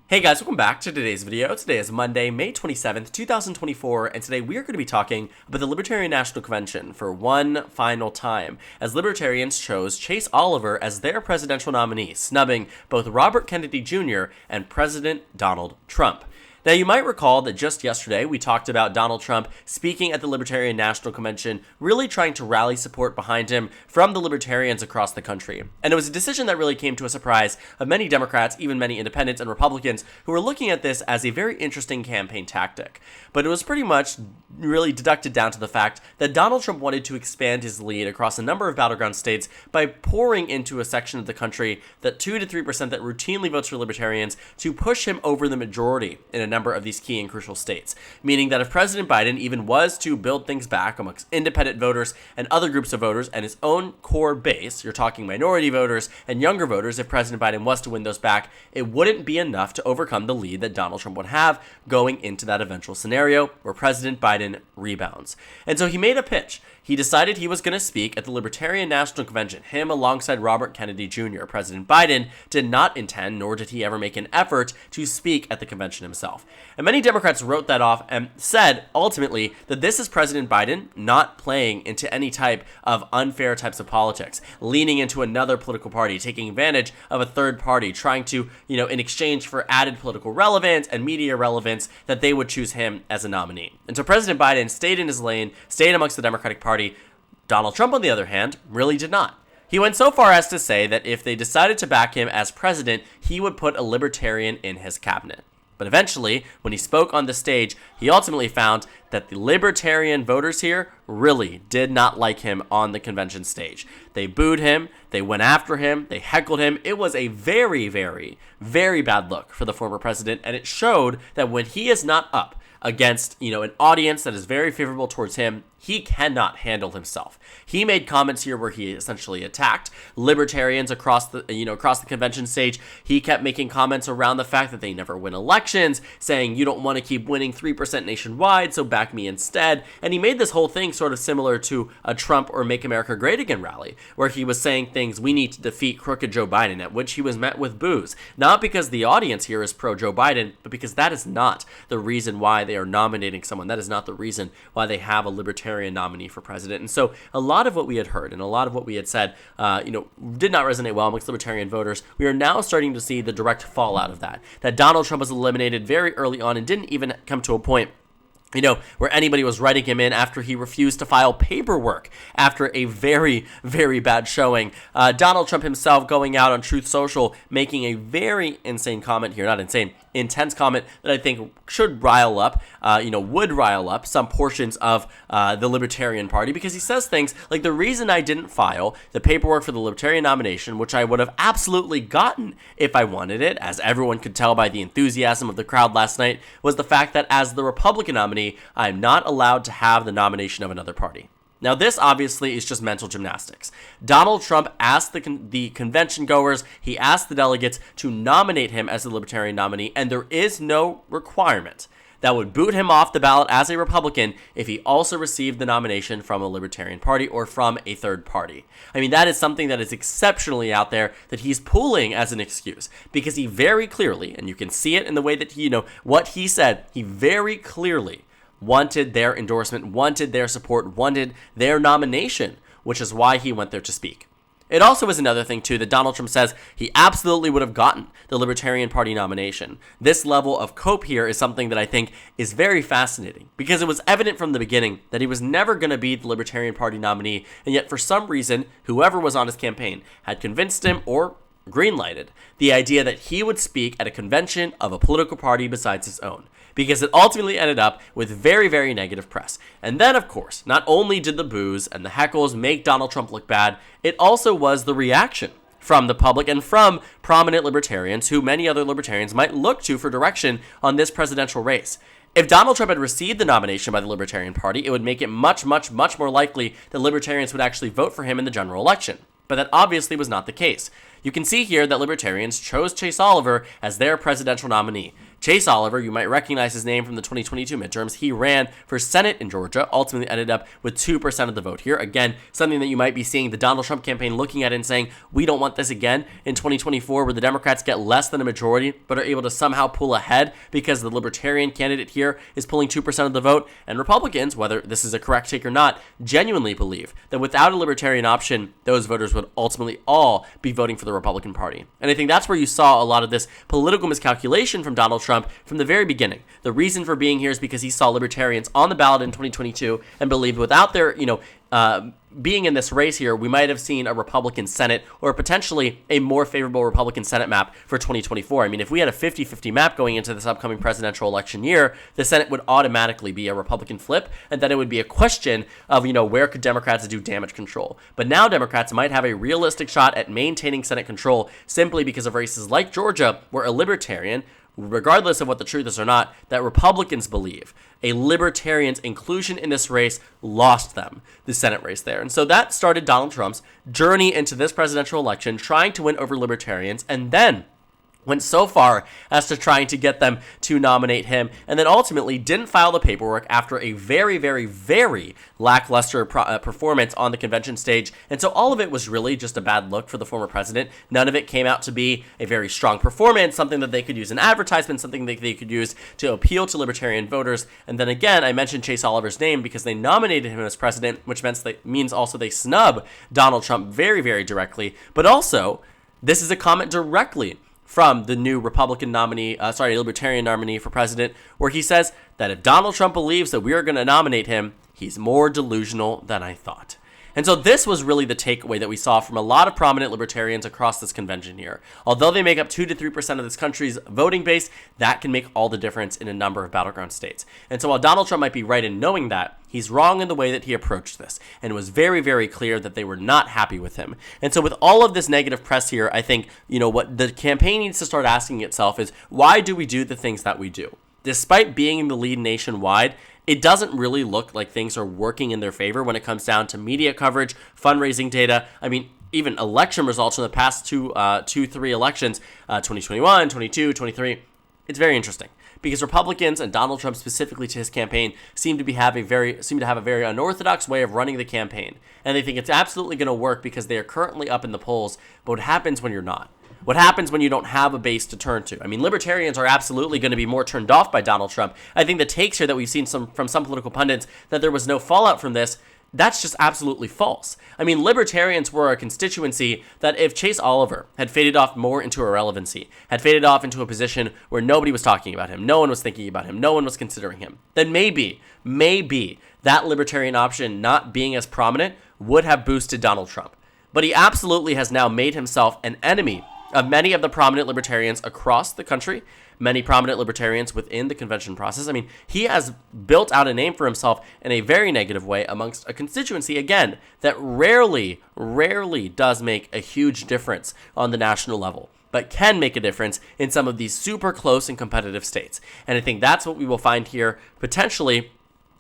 Hey guys, welcome back to today's video. Today is Monday, May 27th, 2024, and today we are going to be talking about the Libertarian National Convention for one final time, as Libertarians chose Chase Oliver as their presidential nominee, snubbing both Robert Kennedy Jr. and President Donald Trump. Now, you might recall that just yesterday we talked about Donald Trump speaking at the Libertarian National Convention, really trying to rally support behind him from the libertarians across the country. And it was a decision that really came to a surprise of many Democrats, even many independents and Republicans, who were looking at this as a very interesting campaign tactic. But it was pretty much really deducted down to the fact that Donald Trump wanted to expand his lead across a number of battleground states by pouring into a section of the country that 2 to 3% that routinely votes for libertarians to push him over the majority in a number of these key and crucial states, meaning that if President Biden even was to build things back amongst independent voters and other groups of voters and his own core base, you're talking minority voters and younger voters, if President Biden was to win those back, it wouldn't be enough to overcome the lead that Donald Trump would have going into that eventual scenario where President Biden rebounds. And so he made a pitch. He decided he was going to speak at the Libertarian National Convention, him alongside Robert Kennedy Jr. President Biden did not intend, nor did he ever make an effort to speak at the convention himself. And many Democrats wrote that off and said, ultimately, that this is President Biden not playing into any type of unfair types of politics, leaning into another political party, taking advantage of a third party, trying to, in exchange for added political relevance and media relevance, that they would choose him as a nominee. And so President Biden stayed in his lane, stayed amongst the Democratic Party. Donald Trump, on the other hand, really did not. He went so far as to say that if they decided to back him as president, he would put a libertarian in his cabinet. But eventually, when he spoke on the stage, he ultimately found that the libertarian voters here really did not like him on the convention stage. They booed him, they went after him, they heckled him. It was a very, very, very bad look for the former president, and it showed that when he is not up against, an audience that is very favorable towards him, he cannot handle himself. He made comments here where he essentially attacked libertarians across the convention stage. He kept making comments around the fact that they never win elections, saying you don't want to keep winning 3% nationwide, so back me instead. And he made this whole thing sort of similar to a Trump or Make America Great Again rally, where he was saying things, we need to defeat crooked Joe Biden, at which he was met with boos. Not because the audience here is pro-Joe Biden, but because that is not the reason why they are nominating someone. That is not the reason why they have a libertarian nominee for president. And so a lot of what we had heard and a lot of what we had said, did not resonate well amongst libertarian voters. We are now starting to see the direct fallout of that Donald Trump was eliminated very early on and didn't even come to a point where anybody was writing him in after he refused to file paperwork after a very, very bad showing. Donald Trump himself going out on Truth Social, making a very insane comment here, not insane, intense comment that I think should rile up, would rile up some portions of the Libertarian Party, because he says things like, the reason I didn't file the paperwork for the Libertarian nomination, which I would have absolutely gotten if I wanted it, as everyone could tell by the enthusiasm of the crowd last night, was the fact that as the Republican nominee, I'm not allowed to have the nomination of another party. Now, this obviously is just mental gymnastics. Donald Trump asked the convention goers, he asked the delegates to nominate him as the Libertarian nominee, and there is no requirement that would boot him off the ballot as a Republican if he also received the nomination from a Libertarian Party or from a third party. I mean, that is something that is exceptionally out there that he's pulling as an excuse, because he very clearly, and you can see it in the way that what he said, he very clearly wanted their endorsement, wanted their support, wanted their nomination, which is why he went there to speak. It also is another thing, too, that Donald Trump says he absolutely would have gotten the Libertarian Party nomination. This level of cope here is something that I think is very fascinating, because it was evident from the beginning that he was never going to be the Libertarian Party nominee, and yet for some reason, whoever was on his campaign had convinced him or greenlighted the idea that he would speak at a convention of a political party besides his own, because it ultimately ended up with very, very negative press. And then, of course, not only did the boos and the heckles make Donald Trump look bad, it also was the reaction from the public and from prominent libertarians who many other libertarians might look to for direction on this presidential race. If Donald Trump had received the nomination by the Libertarian Party, it would make it much, much, much more likely that libertarians would actually vote for him in the general election. But that obviously was not the case. You can see here that libertarians chose Chase Oliver as their presidential nominee. Chase Oliver, you might recognize his name from the 2022 midterms. He ran for Senate in Georgia, ultimately ended up with 2% of the vote here. Again, something that you might be seeing the Donald Trump campaign looking at and saying, we don't want this again in 2024, where the Democrats get less than a majority, but are able to somehow pull ahead because the Libertarian candidate here is pulling 2% of the vote. And Republicans, whether this is a correct take or not, genuinely believe that without a Libertarian option, those voters would ultimately all be voting for the Republican Party. And I think that's where you saw a lot of this political miscalculation from Donald Trump from the very beginning. The reason for being here is because he saw Libertarians on the ballot in 2022 and believed without their, being in this race here, we might have seen a Republican Senate or potentially a more favorable Republican Senate map for 2024. I mean, if we had a 50-50 map going into this upcoming presidential election year, the Senate would automatically be a Republican flip, and then it would be a question of, where could Democrats do damage control? But now Democrats might have a realistic shot at maintaining Senate control simply because of races like Georgia, where a Libertarian, regardless of what the truth is or not, that Republicans believe a Libertarian's inclusion in this race lost them the Senate race there. And so that started Donald Trump's journey into this presidential election, trying to win over Libertarians, and then went so far as to trying to get them to nominate him, and then ultimately didn't file the paperwork after a very, very, very lackluster performance on the convention stage. And so all of it was really just a bad look for the former president. None of it came out to be a very strong performance, something that they could use in advertisement, something that they could use to appeal to Libertarian voters. And then again, I mentioned Chase Oliver's name because they nominated him as president, which means also they snub Donald Trump very, very directly. But also, this is a comment directly from the new Libertarian nominee for president, where he says that if Donald Trump believes that we are going to nominate him, he's more delusional than I thought. And so this was really the takeaway that we saw from a lot of prominent Libertarians across this convention here. Although they make up 2 to 3% of this country's voting base, that can make all the difference in a number of battleground states. And so while Donald Trump might be right in knowing that, he's wrong in the way that he approached this. And it was very, very clear that they were not happy with him. And so with all of this negative press here, I think, what the campaign needs to start asking itself is, why do we do the things that we do? Despite being in the lead nationwide, it doesn't really look like things are working in their favor when it comes down to media coverage, fundraising data. I mean, even election results in the past three elections, 2021, 22, 23. It's very interesting because Republicans and Donald Trump specifically to his campaign seem to have a very unorthodox way of running the campaign. And they think it's absolutely going to work because they are currently up in the polls. But what happens when you're not? What happens when you don't have a base to turn to? I mean, Libertarians are absolutely going to be more turned off by Donald Trump. I think the takes here that we've seen from some political pundits that there was no fallout from this, that's just absolutely false. I mean, Libertarians were a constituency that if Chase Oliver had faded off more into irrelevancy, had faded off into a position where nobody was talking about him, no one was thinking about him, no one was considering him, then maybe that Libertarian option not being as prominent would have boosted Donald Trump. But he absolutely has now made himself an enemy of many of the prominent Libertarians across the country, many prominent Libertarians within the convention process. I mean, he has built out a name for himself in a very negative way amongst a constituency, again, that rarely does make a huge difference on the national level, but can make a difference in some of these super close and competitive states. And I think that's what we will find here potentially,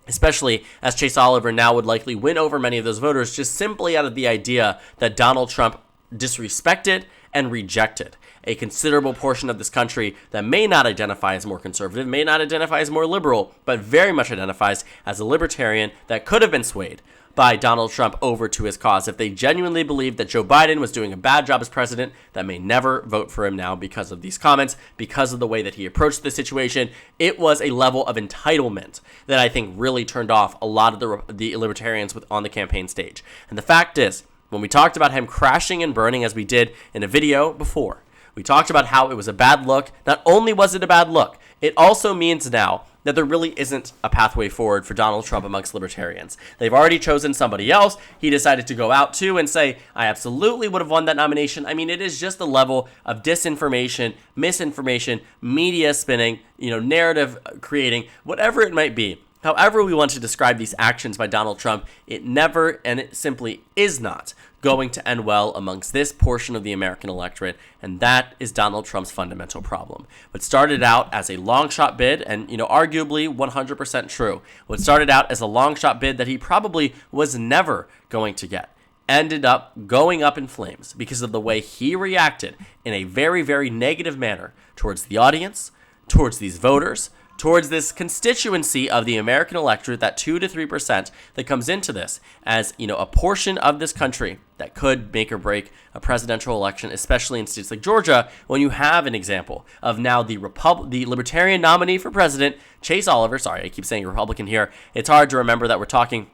especially as Chase Oliver now would likely win over many of those voters just simply out of the idea that Donald Trump disrespected and rejected a considerable portion of this country that may not identify as more conservative, may not identify as more liberal, but very much identifies as a Libertarian that could have been swayed by Donald Trump over to his cause if they genuinely believed that Joe Biden was doing a bad job as president, that may never vote for him now because of these comments, because of the way that he approached the situation. It was a level of entitlement that I think really turned off a lot of the Libertarians on the campaign stage. And the fact is, when we talked about him crashing and burning, as we did in a video before, we talked about how it was a bad look. Not only was it a bad look, it also means now that there really isn't a pathway forward for Donald Trump amongst Libertarians. They've already chosen somebody else. He decided to go out too and say, I absolutely would have won that nomination. I mean, it is just a level of disinformation, misinformation, media spinning, narrative creating, whatever it might be. However we want to describe these actions by Donald Trump, it never and it simply is not going to end well amongst this portion of the American electorate, and that is Donald Trump's fundamental problem. What started out as a long shot bid, and arguably 100% true, what started out as a long shot bid that he probably was never going to get, ended up going up in flames because of the way he reacted in a very, very negative manner towards the audience, towards these voters, towards this constituency of the American electorate, that 2 to 3% that comes into this as, a portion of this country that could make or break a presidential election, especially in states like Georgia, when you have an example of now the Libertarian nominee for president, Chase Oliver. Sorry, I keep saying Republican here. It's hard to remember that we're talking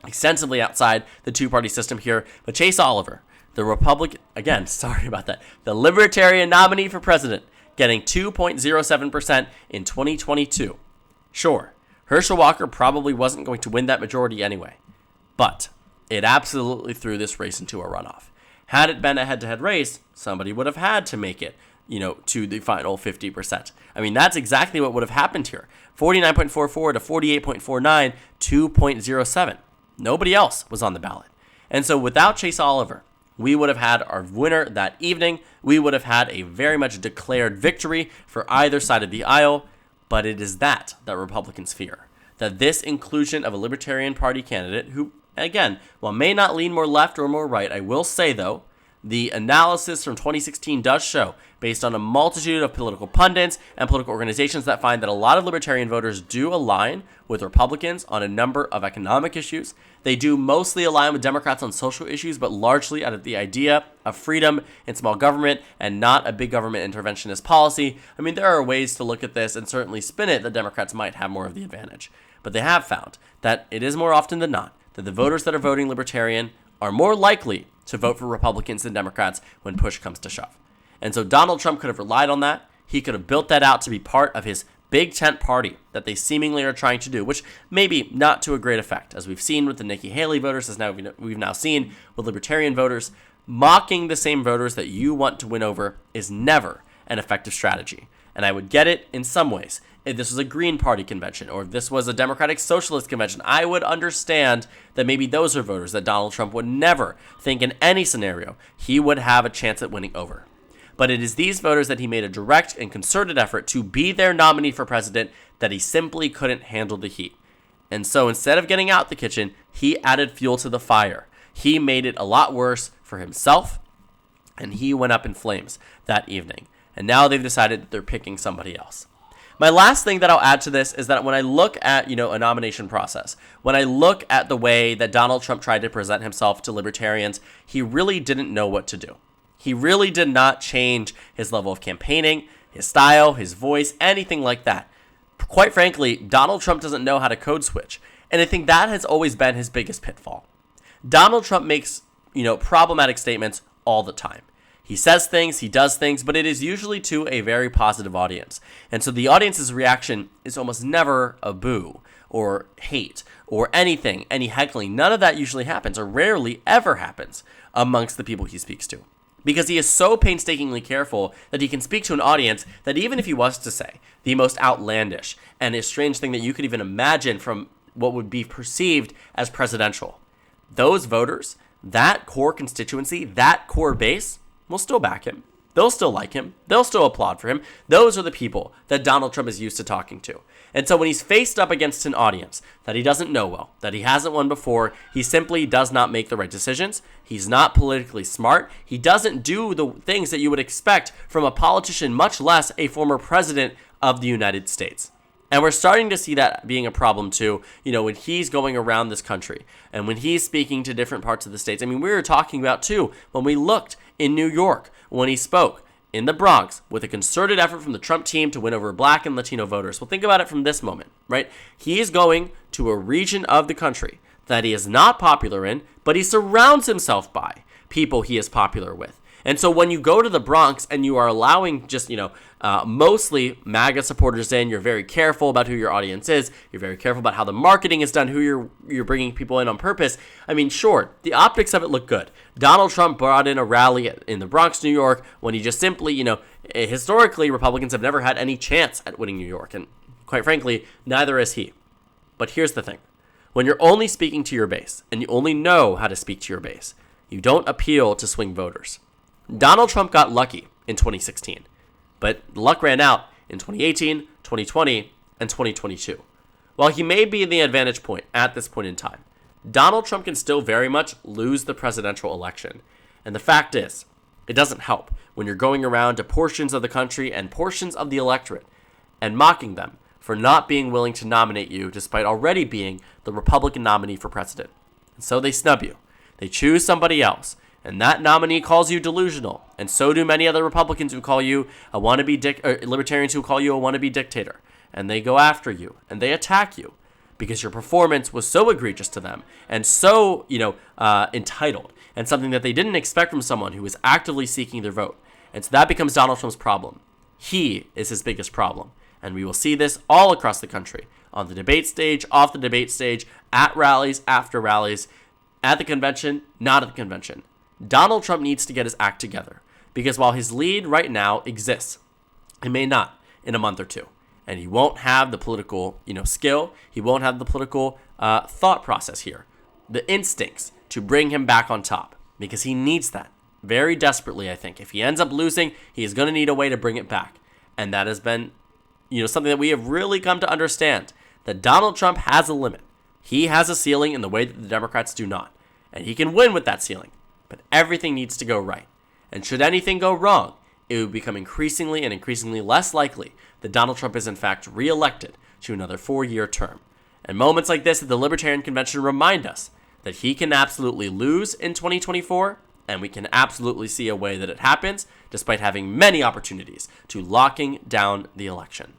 extensively outside the two-party system here, but Chase Oliver, the Republican, again, sorry about that, the Libertarian nominee for president, getting 2.07% in 2022. Sure, Herschel Walker probably wasn't going to win that majority anyway, but it absolutely threw this race into a runoff. Had it been a head-to-head race, somebody would have had to make it, to the final 50%. I mean, that's exactly what would have happened here. 49.44 to 48.49, 2.07. Nobody else was on the ballot. And so without Chase Oliver, we would have had our winner that evening. We would have had a very much declared victory for either side of the aisle. But it is that Republicans fear. That this inclusion of a Libertarian Party candidate who, again, while may not lean more left or more right, I will say, though, the analysis from 2016 does show, based on a multitude of political pundits and political organizations, that find that a lot of Libertarian voters do align with Republicans on a number of economic issues. They do mostly align with Democrats on social issues, but largely out of the idea of freedom and small government and not a big government interventionist policy. I mean, there are ways to look at this and certainly spin it that Democrats might have more of the advantage. But they have found that it is more often than not that the voters that are voting Libertarian are more likely to vote for Republicans than Democrats when push comes to shove. And so Donald Trump could have relied on that. He could have built that out to be part of his big tent party that they seemingly are trying to do, which maybe not to a great effect, as we've seen with the Nikki Haley voters, as now we've now seen with Libertarian voters. Mocking the same voters that you want to win over is never an effective strategy. And I would get it in some ways. If this was a Green Party convention, or if this was a Democratic Socialist convention, I would understand that maybe those are voters that Donald Trump would never think in any scenario he would have a chance at winning over. But it is these voters that he made a direct and concerted effort to be their nominee for president that he simply couldn't handle the heat. And so instead of getting out the kitchen, he added fuel to the fire. He made it a lot worse for himself, and he went up in flames that evening. And now they've decided that they're picking somebody else. My last thing that I'll add to this is that when I look at, a nomination process, when I look at the way that Donald Trump tried to present himself to Libertarians, he really didn't know what to do. He really did not change his level of campaigning, his style, his voice, anything like that. Quite frankly, Donald Trump doesn't know how to code switch. And I think that has always been his biggest pitfall. Donald Trump makes, problematic statements all the time. He says things, he does things, but it is usually to a very positive audience. And so the audience's reaction is almost never a boo or hate or anything, any heckling. None of that usually happens, or rarely ever happens amongst the people he speaks to. Because he is so painstakingly careful that he can speak to an audience that even if he was to say the most outlandish and a strange thing that you could even imagine from what would be perceived as presidential, those voters, that core constituency, that core base, will still back him. They'll still like him. They'll still applaud for him. Those are the people that Donald Trump is used to talking to. And so when he's faced up against an audience that he doesn't know well, that he hasn't won before, he simply does not make the right decisions. He's not politically smart. He doesn't do the things that you would expect from a politician, much less a former president of the United States. And we're starting to see that being a problem too, when he's going around this country and when he's speaking to different parts of the states. I mean, we were talking about too, when we looked in New York, when he spoke in the Bronx with a concerted effort from the Trump team to win over Black and Latino voters. Well, think about it from this moment, right? He is going to a region of the country that he is not popular in, but he surrounds himself by people he is popular with. And so when you go to the Bronx and you are allowing just, mostly MAGA supporters in, you're very careful about who your audience is. You're very careful about how the marketing is done, who you're bringing people in on purpose. I mean, sure, the optics of it look good. Donald Trump brought in a rally in the Bronx, New York, when he just simply, historically, Republicans have never had any chance at winning New York. And quite frankly, neither has he. But here's the thing. When you're only speaking to your base and you only know how to speak to your base, you don't appeal to swing voters. Donald Trump got lucky in 2016, but luck ran out in 2018, 2020, and 2022. While he may be in the advantage point at this point in time, Donald Trump can still very much lose the presidential election. And the fact is, it doesn't help when you're going around to portions of the country and portions of the electorate and mocking them for not being willing to nominate you despite already being the Republican nominee for president. And so they snub you. They choose somebody else, and that nominee calls you delusional, and so do many other Republicans who call you a wannabe Libertarians who call you a wannabe dictator, and they go after you, and they attack you because your performance was so egregious to them and so, entitled, and something that they didn't expect from someone who was actively seeking their vote. And so that becomes Donald Trump's problem. He is his biggest problem. And we will see this all across the country, on the debate stage, off the debate stage, at rallies, after rallies, at the convention, not at the convention. Donald Trump needs to get his act together, because while his lead right now exists, it may not in a month or two. And he won't have the political, skill. He won't have the political thought process here, the instincts to bring him back on top, because he needs that very desperately, I think. If he ends up losing, he is going to need a way to bring it back. And that has been something that we have really come to understand, that Donald Trump has a limit. He has a ceiling in the way that the Democrats do not. And he can win with that ceiling. But everything needs to go right. And should anything go wrong, it would become increasingly and increasingly less likely that Donald Trump is in fact reelected to another 4-year term. And moments like this at the Libertarian Convention remind us that he can absolutely lose in 2024, and we can absolutely see a way that it happens, despite having many opportunities to locking down the election.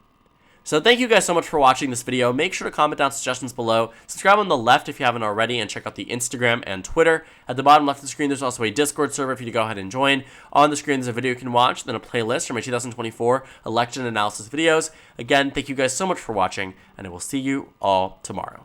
So thank you guys so much for watching this video. Make sure to comment down suggestions below. Subscribe on the left if you haven't already, and check out the Instagram and Twitter. At the bottom left of the screen, there's also a Discord server for you to go ahead and join. On the screen, there's a video you can watch, then a playlist from my 2024 election analysis videos. Again, thank you guys so much for watching, and I will see you all tomorrow.